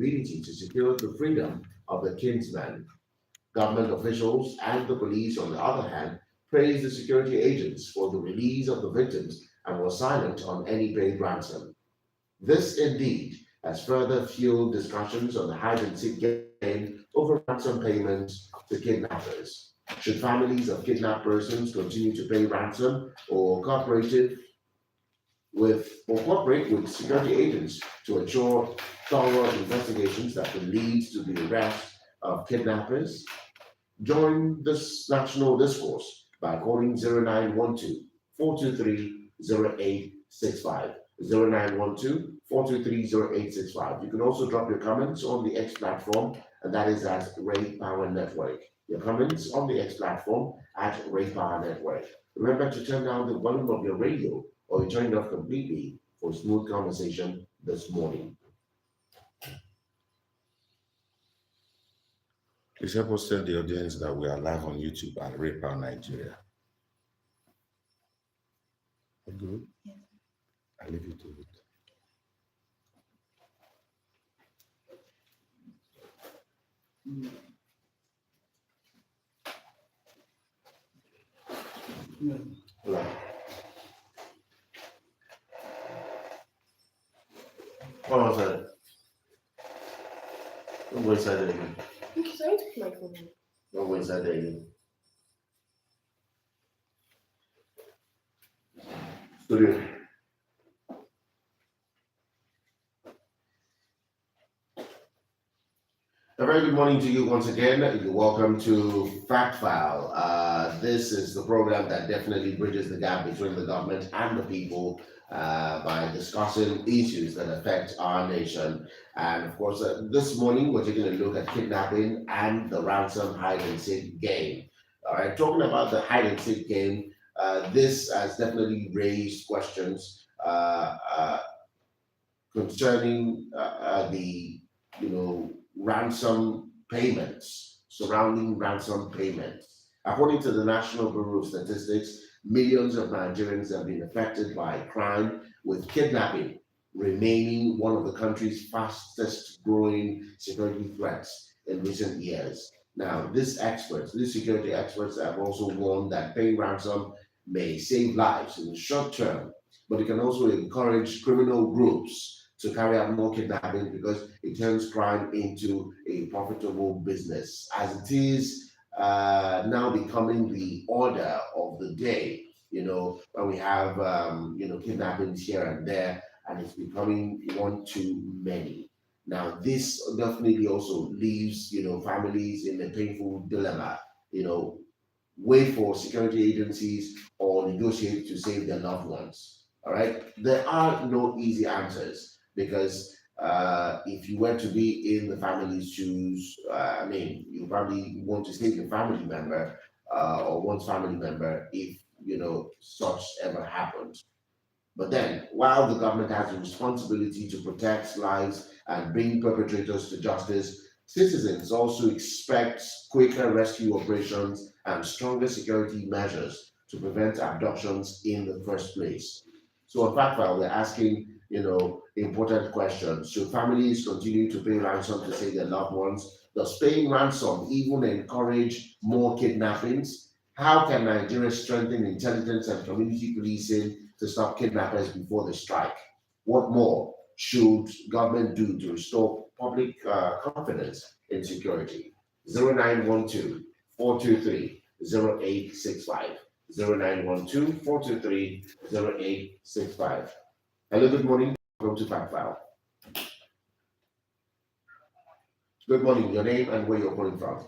ability to secure the freedom of the kinsman. Government officials and the police, on the other hand, praised the security agents for the release of the victims and were silent on any paid ransom. This indeed has further fueled discussions on the hide and seek game over ransom payments to kidnappers. Should families of kidnapped persons continue to pay ransom or cooperate with security agents to ensure thorough investigations that will lead to the arrest of kidnappers? Join this national discourse by calling 0912 423 0865. 0912 423 0865. You can also drop your comments on the X platform, and that is at Ray Power Network. Your comments on the X platform at Ray Power Network. Remember to turn down the volume of your radio or you turn it off completely for smooth conversation this morning. Please help us tell the audience that we are live on YouTube at Ray Power Nigeria. Good? Yes. I leave you to it. Hello. What was that? What was that again? Okay, sorry to my phone. What was that again? Studio. A very good morning to you once again. You're welcome to Factfile. This is the program that definitely bridges the gap between the government and the people by discussing issues that affect our nation. And of course, this morning we're taking a look at kidnapping and the ransom hide and seek game. All right, talking about the hide and seek game, this has definitely raised questions concerning the ransom payments, surrounding ransom payments. According to the National Bureau of Statistics, millions of Nigerians have been affected by crime, with kidnapping remaining one of the country's fastest growing security threats in recent years. Now, these security experts have also warned that paying ransom may save lives in the short term, but it can also encourage criminal groups to carry out more kidnapping because it turns crime into a profitable business, as it is now becoming the order of the day. When we have kidnappings here and there, and it's becoming one too many. Now, this definitely also leaves families in a painful dilemma. Wait for security agencies or negotiate to save their loved ones. All right, there are no easy answers. Because if you were to be in the family's shoes, you probably want to save your family member or one's family member if such ever happens. But then, while the government has a responsibility to protect lives and bring perpetrators to justice, citizens also expect quicker rescue operations and stronger security measures to prevent abductions in the first place. So, in fact, we're asking important questions. Should families continue to pay ransom to save their loved ones? Does paying ransom even encourage more kidnappings? How can Nigeria strengthen intelligence and community policing to stop kidnappers before they strike? What more should government do to restore public confidence in security? 0912 423 0865. 0912 423 0865. Hello, good morning. Welcome to Factfile. Good morning. Your name and where you're calling from.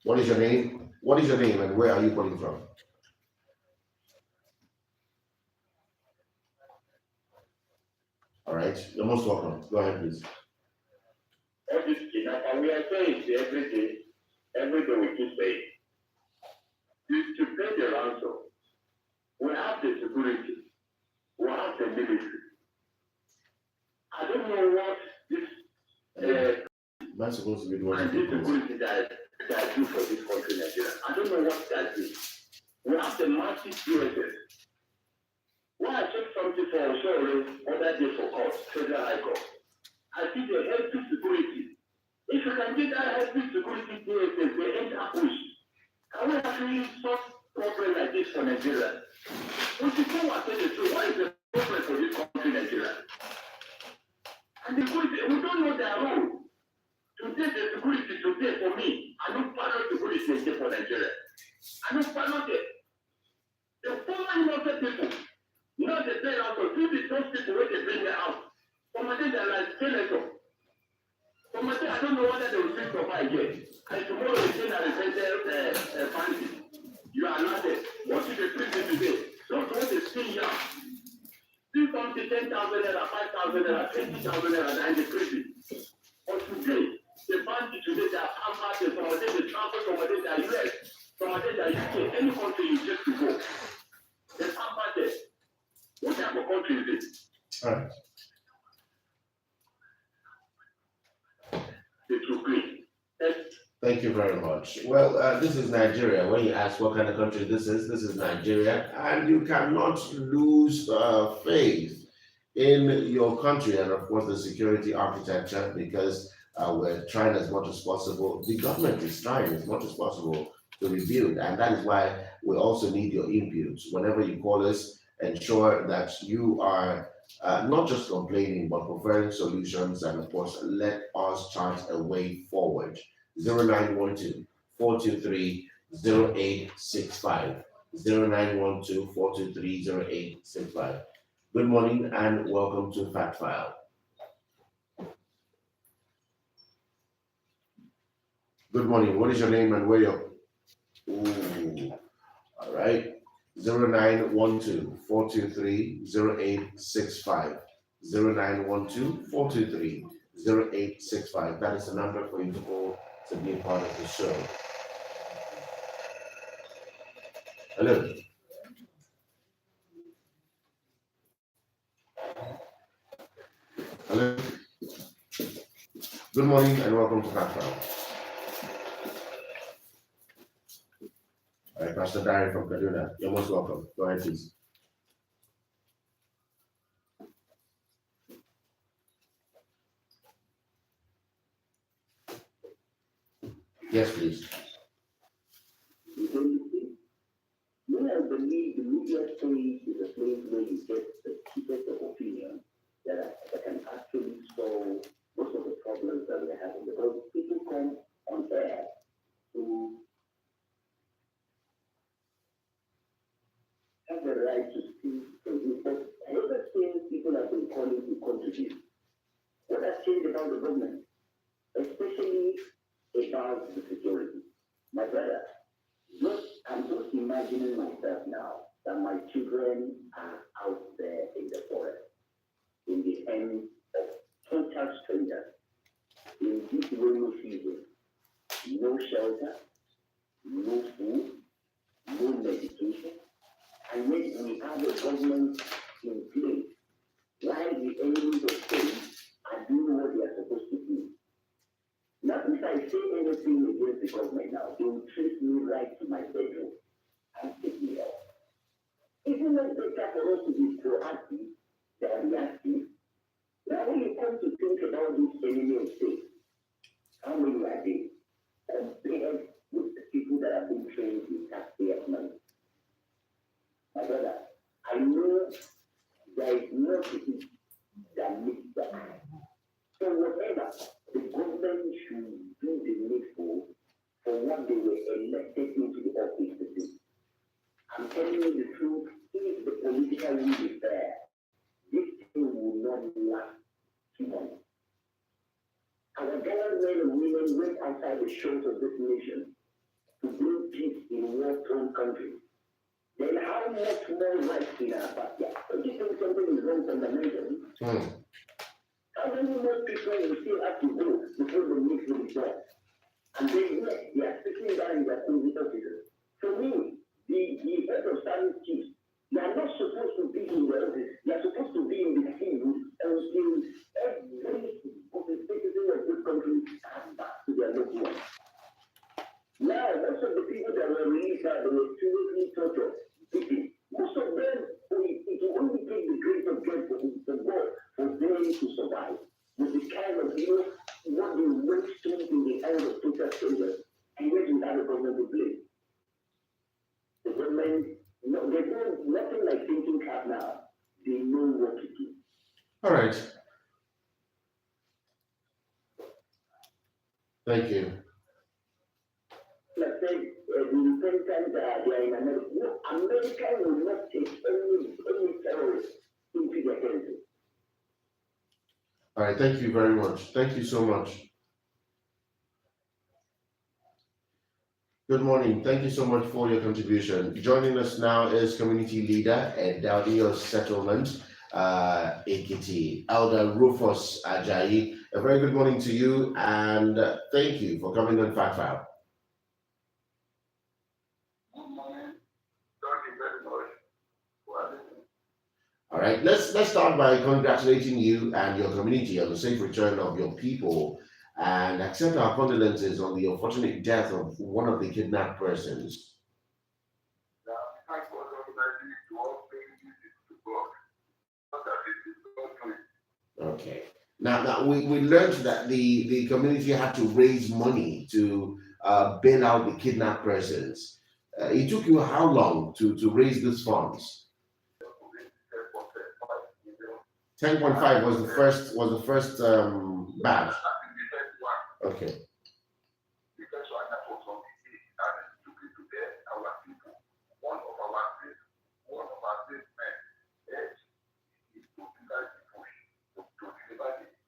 What is your name? What is your name and where are you calling from? All right. You're most welcome. Go ahead, please. And we are saying it every day we keep saying. To pay the ransom, we have the security, we have the military. I don't know what this That's supposed to be the one. and this security that do for this country, Nigeria. I don't know what that is. We have the massive USS. other day for court, Federal High Court. I think the healthy security. If you can get that healthy security DSS, they end up push. Can we actually solve problem like this for Nigeria? We should go and tell the truth. What is the problem for this country, Nigeria? And the security, we don't know their role. Today, the security today for me, I don't follow security again for Nigeria. I don't follow it. The former innocent people, not the day also, see those people where they bring them out. Some of them are like senators. Some of them, I don't know whether they will still survive yet. And tomorrow they say that they fancy. You are not there. What is the prison today? Those what they see here. Still come to 10,000 naira, 5,000 naira, 20,000 naira in the prison. But today, the bandits today, they are Canada, some of them they travel, some of them they are US, some of them they are UK, any country you just to go. They come back there. What type of country is this? All right. It will be. Thank you very much. Well, this is Nigeria. When you ask what kind of country this is Nigeria, and you cannot lose faith in your country and, of course, the security architecture, because we're trying as much as possible. The government is trying as much as possible to rebuild, and that is why we also need your inputs. Whenever you call us, ensure that you are not just complaining, but preferring solutions, and of course, let us chart a way forward. 0912-423-0865. 0912-423-0865. Good morning and welcome to Factfile. Good morning. What is your name and where you're? Ooh. All right. 0912-423-0865. 0912-423-0865. That is the number for you to call to be a part of the show. Hello. Hello. Good morning and welcome to Factfile. All right, Pastor Darren from Kaduna, you're most welcome. Go ahead, please. Yes, please. I believe the media space is a place where you get the cheapest of opinion that can actually solve most of the problems that we're having. Because people come on air to have the right to speak for you. But other things people have been calling to contribute. What has changed about the government, especially about the security? My brother, I'm just imagining myself now that my children are out there in the forest, in the hands of total strangers, in this rainy season, no shelter, no food, no medication, and yet we have a government in place while the enemies of state are doing what they are supposed to do. Now, if I say anything against the government now, they will trace me right to my bedroom and take me out. Isn't it better for us to be proactive than reactive? Now, when you come to think about this enemy of state, how many are they compared with the people that have been trained in taxpayers' money? My brother, I know there is no city that meets the eye. So whatever, the government should do the needful for what they were elected into the office to do. I'm telling you the truth, if the political will is there, this thing will not last too long. Our gallant men and women went outside the shores of this nation to bring peace in war-torn countries. Then how much more rights in our backyard? Don't you think something is wrong fundamentally? How many more people will still have to go before the mix will be done? And then, yes, they are sitting down in their own offices. For me, the head of service chiefs, they are not supposed to be in the office. They are supposed to be in the field until every citizen of this country comes back to their loved ones. Now, most of the people that were released are they were seriously tortured, beaten. Most of them, it will only take the grace of God for right. Thank you. Let's say the intelligence they are in America. No, America will not take any terrorist into their country. All right, thank you very much. Thank you so much. Good morning. Thank you so much for your contribution. Joining us now is community leader at Daudios Settlement, Ekiti, Elder Rufus Ajayi. A very good morning to you, and thank you for coming on Factfile. Good morning. Thank you very much for having me. All right, let's start by congratulating you and your community on the safe return of your people and accept our condolences on the unfortunate death of one of the kidnapped persons. Now, thank God Almighty to all things to God. Not that it is God doing. Okay. Now we learned that the community had to raise money to bail out the kidnapped persons. It took you how long to raise these funds? 10.5 was the first batch. Okay. Because that was on the day and to prepare our people. One of our great men is to deliver the push, to deliver the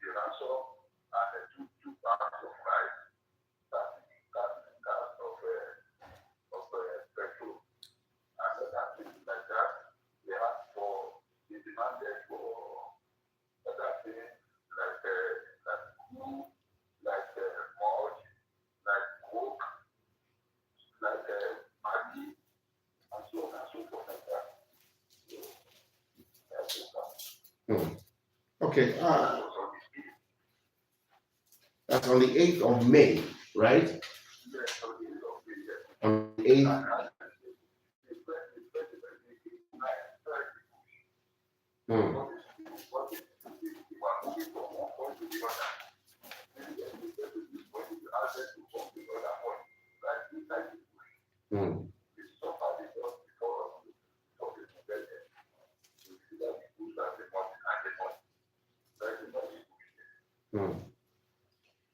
ransom and the two bags of rice, that of petrol, and other things like that. They demanded for other things like glue, like mulch, like coke, like maggi, and so on and so forth like that. So that's Okay. that was on the day. That's on the 8th of May, right? Yes, on the day of the year. On the 8th. Hmm. Hmm. Hmm.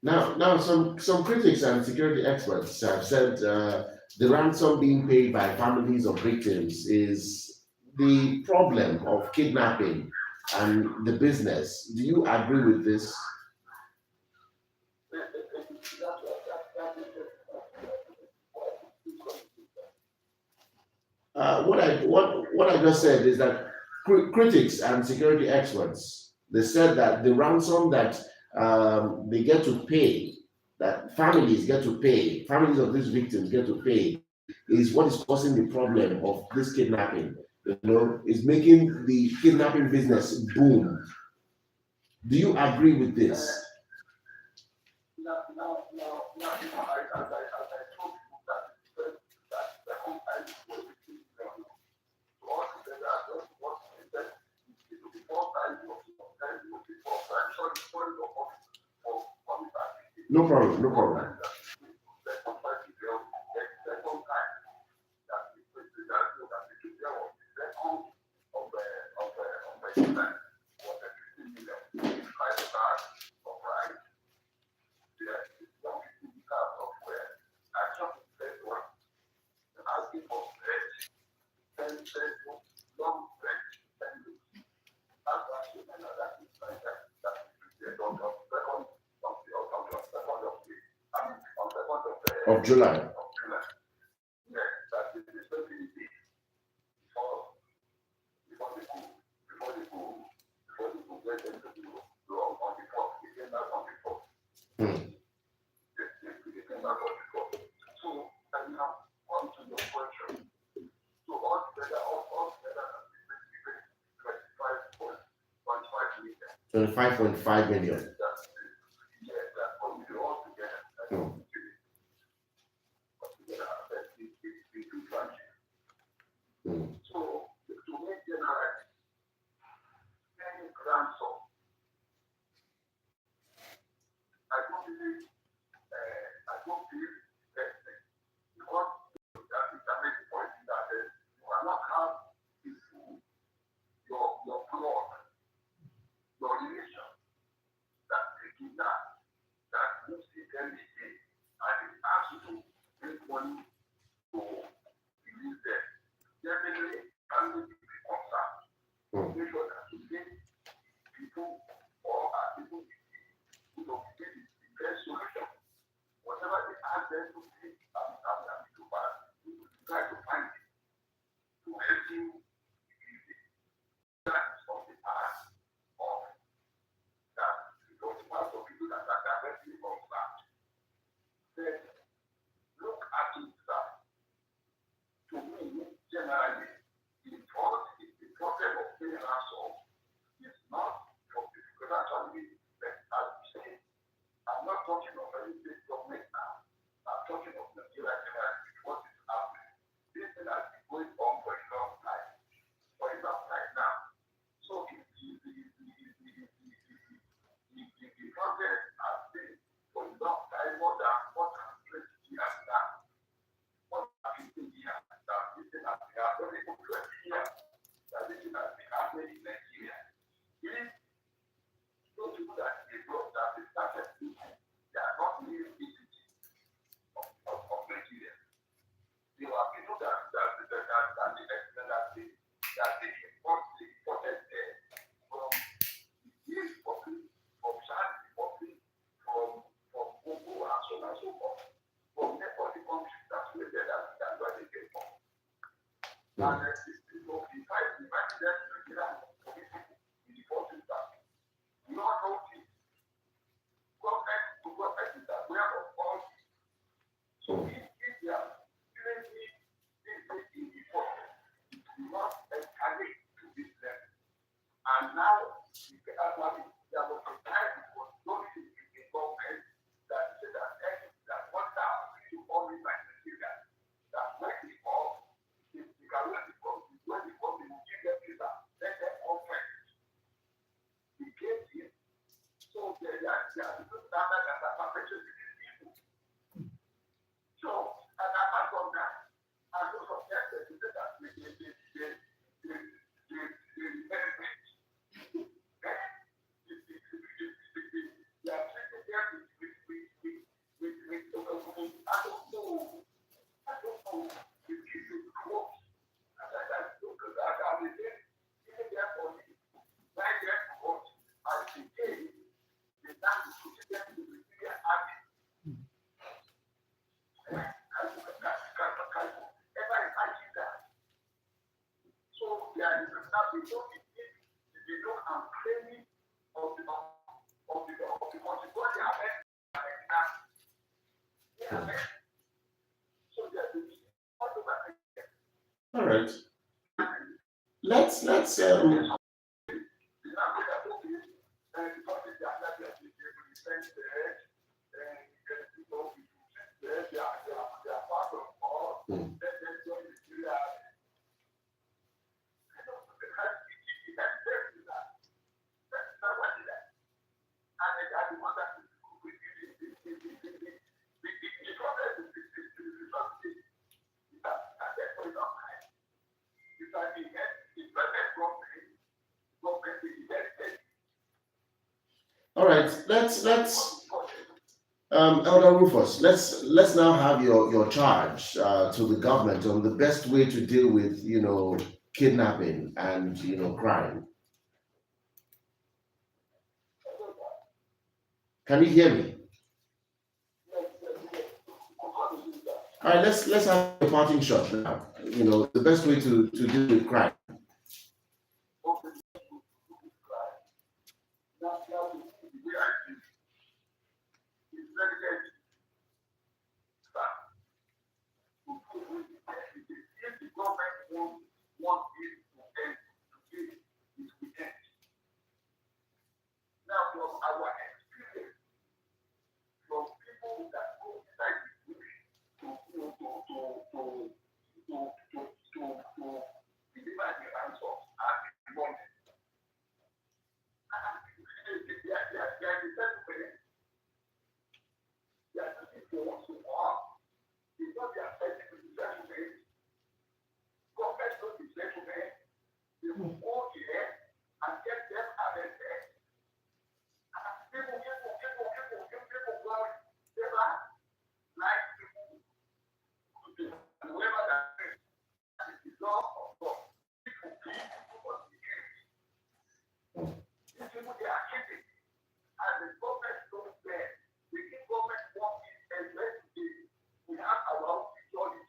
Now, some critics and security experts have said the ransom being paid by families of victims is the problem of kidnapping and the business. Do you agree with this? What I just said is that critics and security experts, they said that the ransom that they get to pay, that families get to pay, families of these victims get to pay, is what is causing the problem of this kidnapping. You know, is making the kidnapping business boom. Do you agree with this? Now, as I told you that the whole time was between them. So all together, just what I said, it will be 4 times or 4 times, it will be 4 times. Sorry for coming back. No problem, no problem. Of July. Hmm. $25.5 million. Hmm. Hmm. So, to make general, any ransom, I don't believe because that is the main point that you cannot have people Hmm. Hmm. And now, actually, there was a time it was going in the government that said that what now you only by Nigeria, that when they come, they can let it come, when they come, they will give them visa, let them confess. They came in, so they are the standard that are perpetuated to these people. So, and apart from that, and those of them that say that they benefit. So there is now we don't I'm claiming of the consequence they have so there is All right. Let's hmm. All right. Elder Rufus, let's now have your charge to the government on the best way to deal with kidnapping and crime. Can you hear me? All right, let's have a parting shot now. The best way to deal with crime. Now, from our experience, from people that go inside the bush to deliver the ransom and the money. And they are the settlement. They are looking for so far. They know they are setting the settlement. Government knows the settlement. They will go there and get them arrested. And people go, they are like people, whoever that is, the law of God. People kill people for the kids. These people, they are killing. And the government don't care. The government wants it and let it. We have our own security.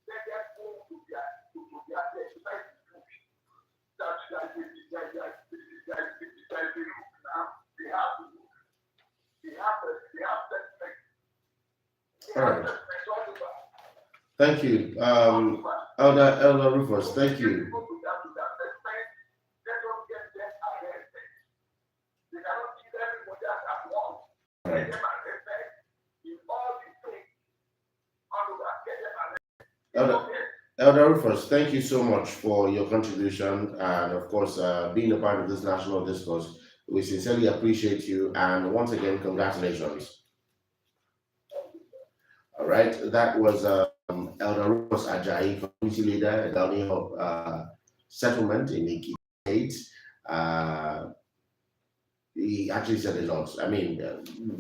Let them go to their exercise group. That's now they have settlement. All right. Thank you, Elder Rufus. Thank you. All right. Elder Rufus, thank you so much for your contribution and, of course, being a part of this national discourse. We sincerely appreciate you, and once again, congratulations. All right, that was Elder Rufus Ajayi, community leader at Ghanaian settlement in Ikiti State. He actually said a lot. I mean,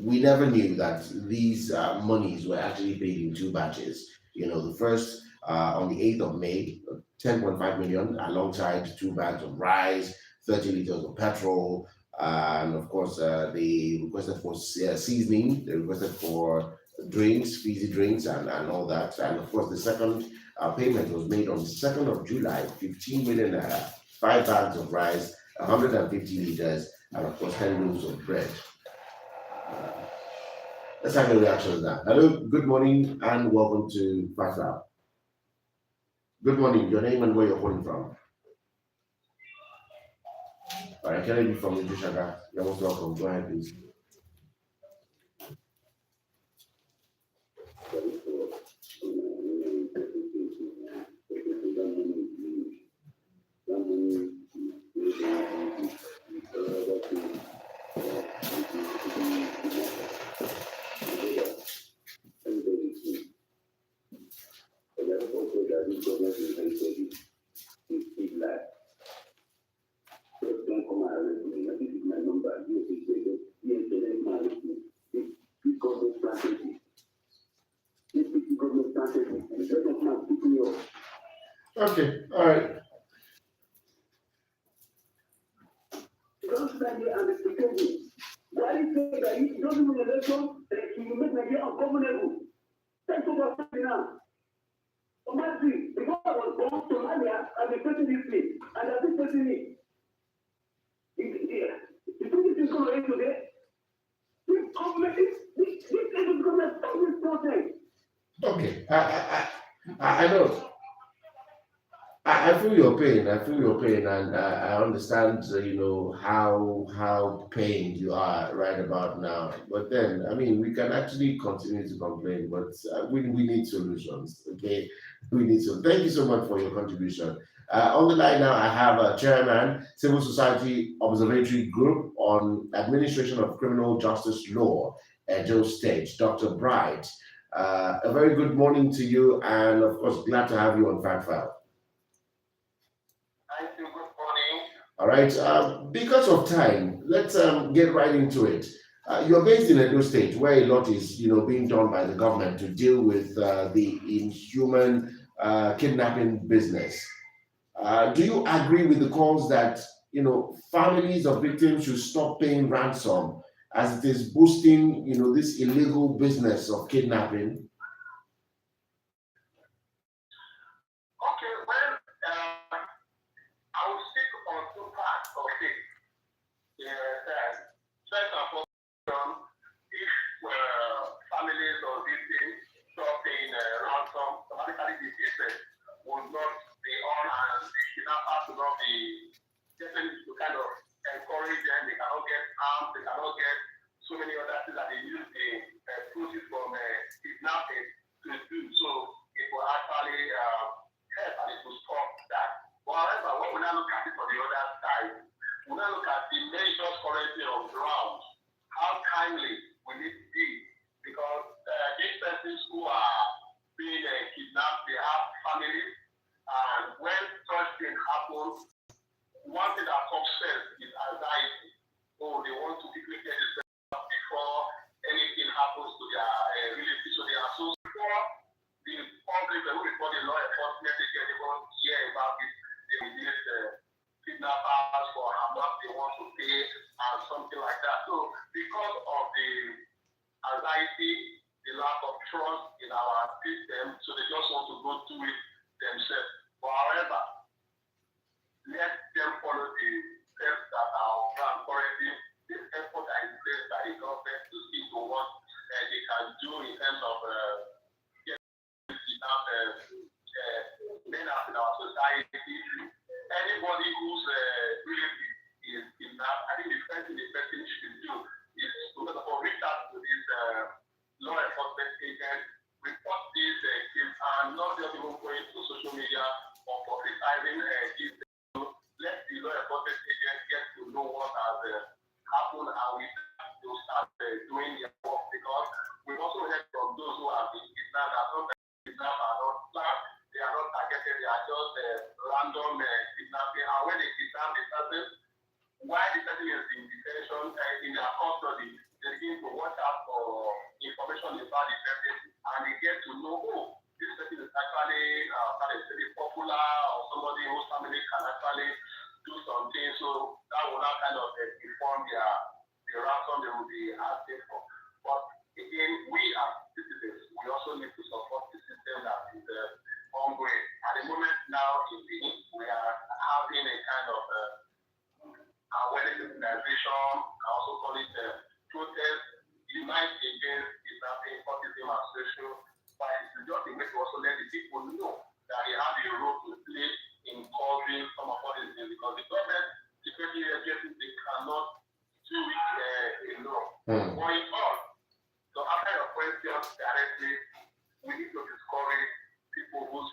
we never knew that these monies were actually paid in two batches. The first on the 8th of May, 10.5 million, alongside 2 bags of rice, 30 liters of petrol, and of course, they requested for seasoning, they requested for drinks, fizzy drinks, and all that. And of course, the second Our payment was made on the 2nd of July, 15 million naira, 5 bags of rice, 150 liters, and of course 10 loaves of bread. Let's have your reactions now. Hello, good morning, and welcome to Factfile. Good morning, your name and where you're calling from. All right, can I be from Idrishaga? You're most welcome. Go ahead, please. Okay, all right. Don't spend it on the pretending. Why you say that you don't do an election and you make Nigeria uncomfortable? That's what I'm saying now. Automatically, because I was born to Somalia, I've been facing this thing, and I've been facing it. You think this is going to end today? This is going to stop this process. Okay, I know. I feel your pain. I feel your pain, and I understand. How pained you are right about now. But then, I mean, we can actually continue to complain, but we need solutions. Okay, we need so. Thank you so much for your contribution. On the line now, I have a chairman, Civil Society Observatory Group on Administration of Criminal Justice Law, Edo State, Dr. Bright. A very good morning to you, and of course, glad to have you on Factfile. Thank you. Good morning. All right. Because of time, let's get right into it. You're based in Edo State, where a lot is, being done by the government to deal with the inhuman kidnapping business. Do you agree with the calls that families of victims should stop paying ransom, as it is boosting this illegal business of kidnapping? Okay, well, I will speak on two parts of it. First and foremost, if families or victims stop paying ransom, automatically the business will not be on, and the kidnappers will not be getting to kind of encourage them. They cannot get arms, they cannot get so many other things that they use the proceeds from kidnapping to do. So it will actually help, and it will stop that. However, when we now look at it on the other side, we now look at the measures currently on ground, how timely we need to be, because these persons who are being kidnapped, they have families, and when such things happen, one thing that comes first is anxiety. Oh, they want to quickly get this before anything happens to their relatives. So they are so before the public, before the law enforcement, they get even hear about it. They will need kidnappers for how much they want to pay and something like that. So because of the anxiety, the lack of trust in our system, so they just want to go do it themselves. But however, let them follow the steps that are on ground currently. This effort that is placed by the government to see to what they can do in terms of getting men up in our society. Anybody whose relative is kidnapped, I think the first thing the person should do is to reach out to this law enforcement agent, report these kids, and not just even going to social media or publicizing these. Let the law enforcement agent get to know what has happened, and we will start doing their work, because we've also heard from those who have been kidnapped that sometimes kidnapped are not planned, they are not targeted, they are just random kidnapping. And when they kidnap the person, while the person is in detention, in their custody, they begin to watch out for information about the person, and they get to know, oh, this person is actually very popular, or somebody whose family can actually do something. So that will not kind of inform the ransom they will be asking for. But again, we as citizens, we also need to support the system that is ongoing. now we are having a kind of awareness organization, I also call it protest, unite against kidnapping, cultism, and social violence. It's just a way to also let the people know that they have a role to play in covering some of what is things, because the government security agencies, they cannot do it alone. Going on. So after your question directly, we need to discourage people whose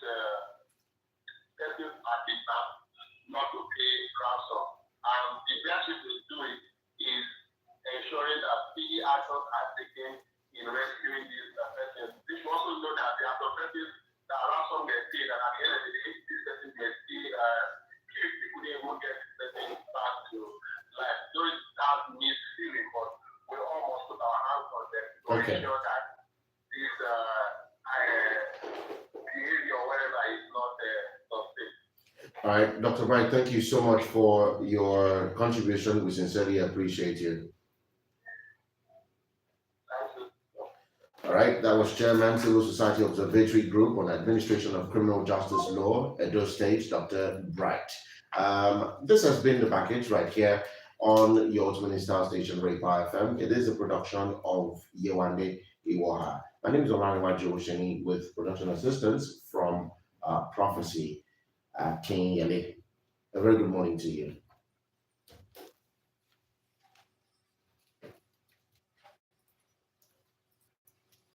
persons are kidnapped not to pay ransom. And the best way to do it is ensuring that speedy actions are taken in rescuing these persons. They should also know that there are some persons that ransom get paid, and at the end of the day, this person gets still killed. They couldn't even get this person back to life. Though it has mixed feeling, but we almost put our hands on them to ensure that this behavior or whatever is not sustained. All right, Dr. Bright, thank you so much for your contribution. We sincerely appreciate you. All right, that was Chairman, Civil Society Observatory Group on Administration of Criminal Justice Law, Edo State, Dr. Bright. This has been the package right here on your twin star station, Raypa FM. It is a production of Yewande Iwaha. My name is Olaniwa Josheni with production assistance from Prophecy King Yele. A very good morning to you.